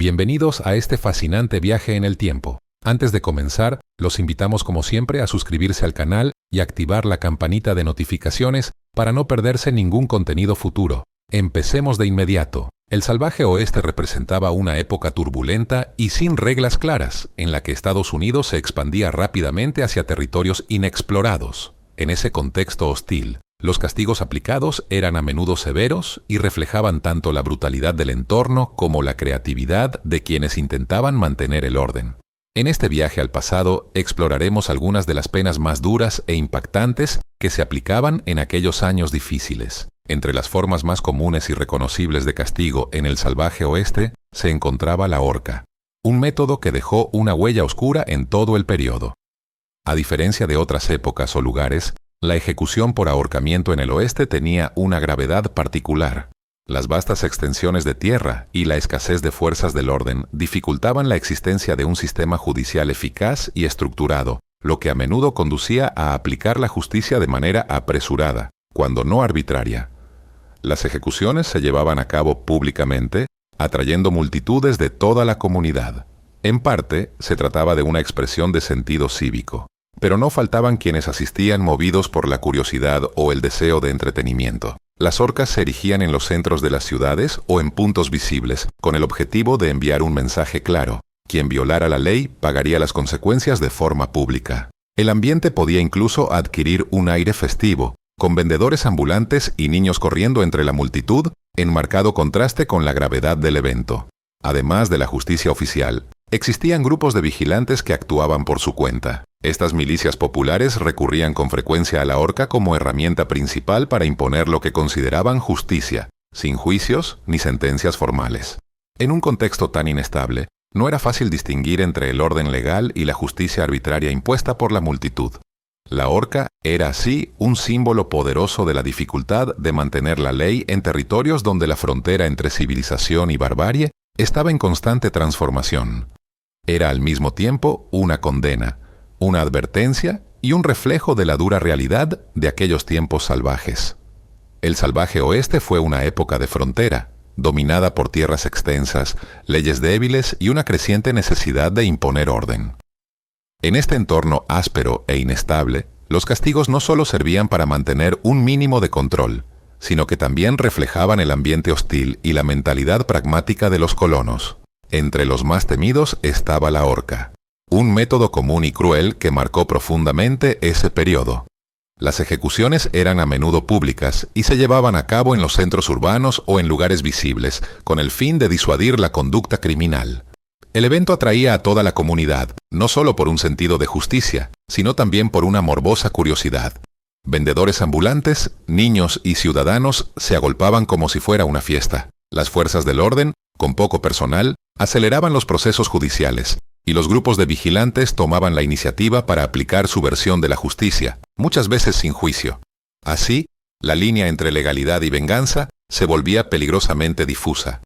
Bienvenidos a este fascinante viaje en el tiempo. Antes de comenzar, los invitamos como siempre a suscribirse al canal y activar la campanita de notificaciones para no perderse ningún contenido futuro. Empecemos de inmediato. El salvaje oeste representaba una época turbulenta y sin reglas claras, en la que Estados Unidos se expandía rápidamente hacia territorios inexplorados. En ese contexto hostil, los castigos aplicados eran a menudo severos y reflejaban tanto la brutalidad del entorno como la creatividad de quienes intentaban mantener el orden. En este viaje al pasado exploraremos algunas de las penas más duras e impactantes que se aplicaban en aquellos años difíciles. Entre las formas más comunes y reconocibles de castigo en el salvaje oeste se encontraba la horca, un método que dejó una huella oscura en todo el periodo. A diferencia de otras épocas o lugares, la ejecución por ahorcamiento en el oeste tenía una gravedad particular. Las vastas extensiones de tierra y la escasez de fuerzas del orden dificultaban la existencia de un sistema judicial eficaz y estructurado, lo que a menudo conducía a aplicar la justicia de manera apresurada, cuando no arbitraria. Las ejecuciones se llevaban a cabo públicamente, atrayendo multitudes de toda la comunidad. En parte, se trataba de una expresión de sentido cívico, pero no faltaban quienes asistían movidos por la curiosidad o el deseo de entretenimiento. Las horcas se erigían en los centros de las ciudades o en puntos visibles, con el objetivo de enviar un mensaje claro. Quien violara la ley pagaría las consecuencias de forma pública. El ambiente podía incluso adquirir un aire festivo, con vendedores ambulantes y niños corriendo entre la multitud, en marcado contraste con la gravedad del evento. Además de la justicia oficial, existían grupos de vigilantes que actuaban por su cuenta. Estas milicias populares recurrían con frecuencia a la horca como herramienta principal para imponer lo que consideraban justicia, sin juicios ni sentencias formales. En un contexto tan inestable, no era fácil distinguir entre el orden legal y la justicia arbitraria impuesta por la multitud. La horca era así un símbolo poderoso de la dificultad de mantener la ley en territorios donde la frontera entre civilización y barbarie estaba en constante transformación. Era al mismo tiempo una condena, una advertencia y un reflejo de la dura realidad de aquellos tiempos salvajes. El salvaje oeste fue una época de frontera, dominada por tierras extensas, leyes débiles y una creciente necesidad de imponer orden. En este entorno áspero e inestable, los castigos no solo servían para mantener un mínimo de control, sino que también reflejaban el ambiente hostil y la mentalidad pragmática de los colonos. Entre los más temidos estaba la horca, un método común y cruel que marcó profundamente ese periodo. Las ejecuciones eran a menudo públicas y se llevaban a cabo en los centros urbanos o en lugares visibles, con el fin de disuadir la conducta criminal. El evento atraía a toda la comunidad, no solo por un sentido de justicia, sino también por una morbosa curiosidad. Vendedores ambulantes, niños y ciudadanos se agolpaban como si fuera una fiesta. Las fuerzas del orden, con poco personal, aceleraban los procesos judiciales, y los grupos de vigilantes tomaban la iniciativa para aplicar su versión de la justicia, muchas veces sin juicio. Así, la línea entre legalidad y venganza se volvía peligrosamente difusa.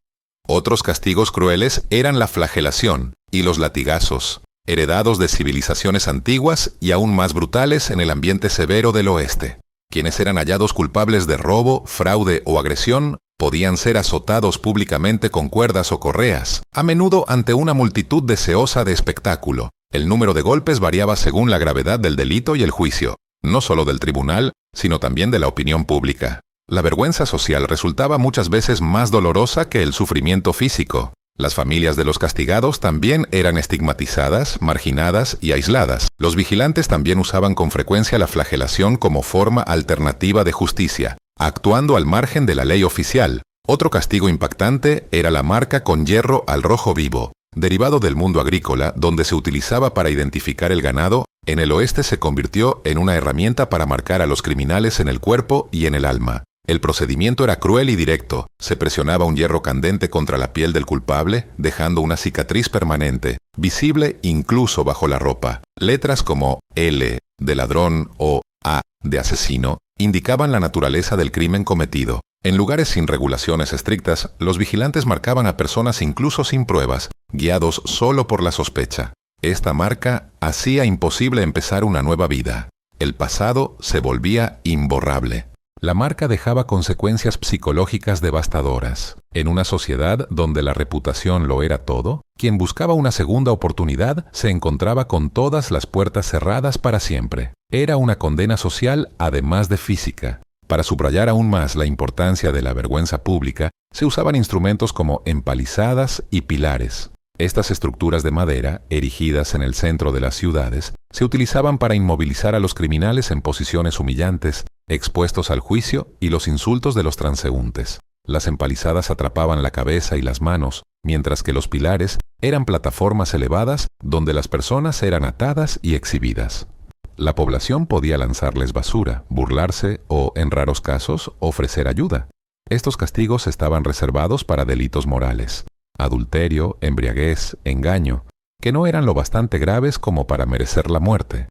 Otros castigos crueles eran la flagelación y los latigazos, heredados de civilizaciones antiguas y aún más brutales en el ambiente severo del oeste. Quienes eran hallados culpables de robo, fraude o agresión podían ser azotados públicamente con cuerdas o correas, a menudo ante una multitud deseosa de espectáculo. El número de golpes variaba según la gravedad del delito y el juicio, no solo del tribunal, sino también de la opinión pública. La vergüenza social resultaba muchas veces más dolorosa que el sufrimiento físico. Las familias de los castigados también eran estigmatizadas, marginadas y aisladas. Los vigilantes también usaban con frecuencia la flagelación como forma alternativa de justicia, actuando al margen de la ley oficial. Otro castigo impactante era la marca con hierro al rojo vivo. Derivado del mundo agrícola, donde se utilizaba para identificar el ganado, en el oeste se convirtió en una herramienta para marcar a los criminales en el cuerpo y en el alma. El procedimiento era cruel y directo. Se presionaba un hierro candente contra la piel del culpable, dejando una cicatriz permanente, visible incluso bajo la ropa. Letras como L de ladrón o A de asesino indicaban la naturaleza del crimen cometido. En lugares sin regulaciones estrictas, los vigilantes marcaban a personas incluso sin pruebas, guiados solo por la sospecha. Esta marca hacía imposible empezar una nueva vida. El pasado se volvía imborrable. La marca dejaba consecuencias psicológicas devastadoras. En una sociedad donde la reputación lo era todo, quien buscaba una segunda oportunidad se encontraba con todas las puertas cerradas para siempre. Era una condena social además de física. Para subrayar aún más la importancia de la vergüenza pública, se usaban instrumentos como empalizadas y pilares. Estas estructuras de madera, erigidas en el centro de las ciudades, se utilizaban para inmovilizar a los criminales en posiciones humillantes, expuestos al juicio y los insultos de los transeúntes. Las empalizadas atrapaban la cabeza y las manos, mientras que los pilares eran plataformas elevadas donde las personas eran atadas y exhibidas. La población podía lanzarles basura, burlarse o, en raros casos, ofrecer ayuda. Estos castigos estaban reservados para delitos morales: adulterio, embriaguez, engaño, que no eran lo bastante graves como para merecer la muerte,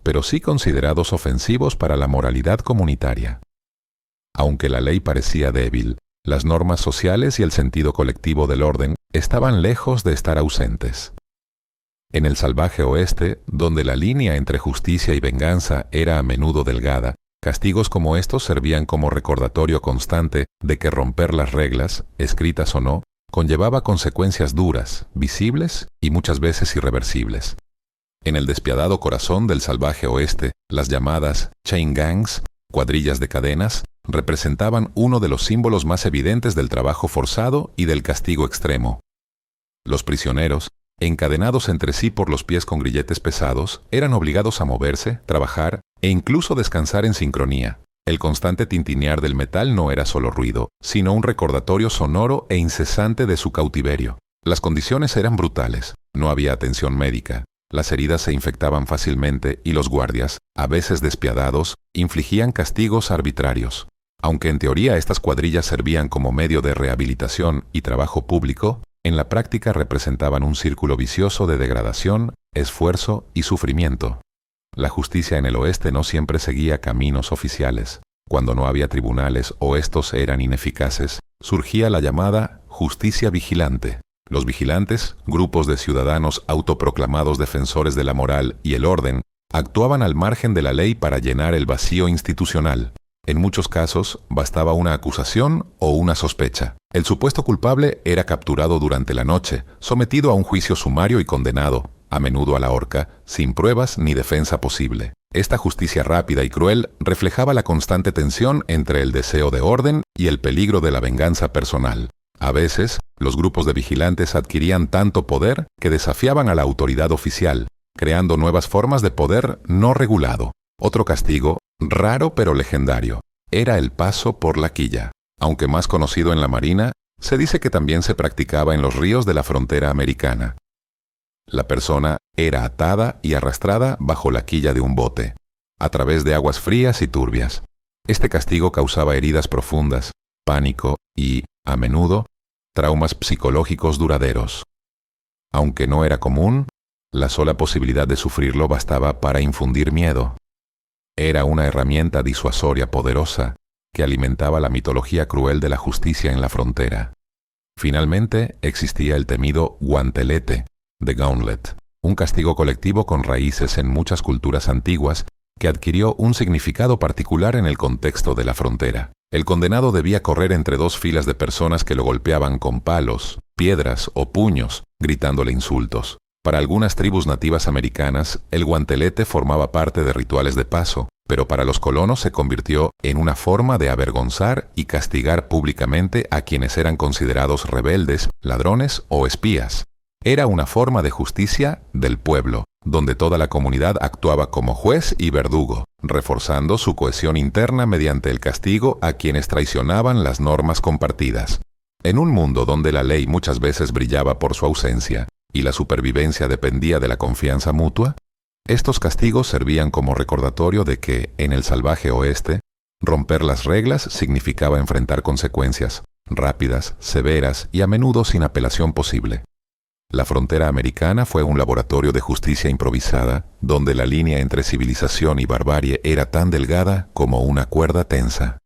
pero sí considerados ofensivos para la moralidad comunitaria. Aunque la ley parecía débil, las normas sociales y el sentido colectivo del orden estaban lejos de estar ausentes. En el salvaje oeste, donde la línea entre justicia y venganza era a menudo delgada, castigos como estos servían como recordatorio constante de que romper las reglas, escritas o no, conllevaba consecuencias duras, visibles y muchas veces irreversibles. En el despiadado corazón del salvaje oeste, las llamadas chain gangs, cuadrillas de cadenas, representaban uno de los símbolos más evidentes del trabajo forzado y del castigo extremo. Los prisioneros, encadenados entre sí por los pies con grilletes pesados, eran obligados a moverse, trabajar e incluso descansar en sincronía. El constante tintinear del metal no era solo ruido, sino un recordatorio sonoro e incesante de su cautiverio. Las condiciones eran brutales, no había atención médica, las heridas se infectaban fácilmente y los guardias, a veces despiadados, infligían castigos arbitrarios. Aunque en teoría estas cuadrillas servían como medio de rehabilitación y trabajo público, en la práctica representaban un círculo vicioso de degradación, esfuerzo y sufrimiento. La justicia en el oeste no siempre seguía caminos oficiales. Cuando no había tribunales o estos eran ineficaces, surgía la llamada justicia vigilante. Los vigilantes, grupos de ciudadanos autoproclamados defensores de la moral y el orden, actuaban al margen de la ley para llenar el vacío institucional. En muchos casos, bastaba una acusación o una sospecha. El supuesto culpable era capturado durante la noche, sometido a un juicio sumario y condenado, a menudo a la horca, sin pruebas ni defensa posible. Esta justicia rápida y cruel reflejaba la constante tensión entre el deseo de orden y el peligro de la venganza personal. A veces, los grupos de vigilantes adquirían tanto poder que desafiaban a la autoridad oficial, creando nuevas formas de poder no regulado. Otro castigo, raro pero legendario, era el paso por la quilla. Aunque más conocido en la marina, se dice que también se practicaba en los ríos de la frontera americana. La persona era atada y arrastrada bajo la quilla de un bote, a través de aguas frías y turbias. Este castigo causaba heridas profundas, pánico y, a menudo, traumas psicológicos duraderos. Aunque no era común, la sola posibilidad de sufrirlo bastaba para infundir miedo. Era una herramienta disuasoria poderosa que alimentaba la mitología cruel de la justicia en la frontera. Finalmente, existía el temido guantelete, the gauntlet, un castigo colectivo con raíces en muchas culturas antiguas que adquirió un significado particular en el contexto de la frontera. El condenado debía correr entre dos filas de personas que lo golpeaban con palos, piedras o puños, gritándole insultos. Para algunas tribus nativas americanas, el guantelete formaba parte de rituales de paso, pero para los colonos se convirtió en una forma de avergonzar y castigar públicamente a quienes eran considerados rebeldes, ladrones o espías. Era una forma de justicia del pueblo, donde toda la comunidad actuaba como juez y verdugo, reforzando su cohesión interna mediante el castigo a quienes traicionaban las normas compartidas. En un mundo donde la ley muchas veces brillaba por su ausencia y la supervivencia dependía de la confianza mutua, estos castigos servían como recordatorio de que, en el salvaje oeste, romper las reglas significaba enfrentar consecuencias rápidas, severas y a menudo sin apelación posible. La frontera americana fue un laboratorio de justicia improvisada, donde la línea entre civilización y barbarie era tan delgada como una cuerda tensa.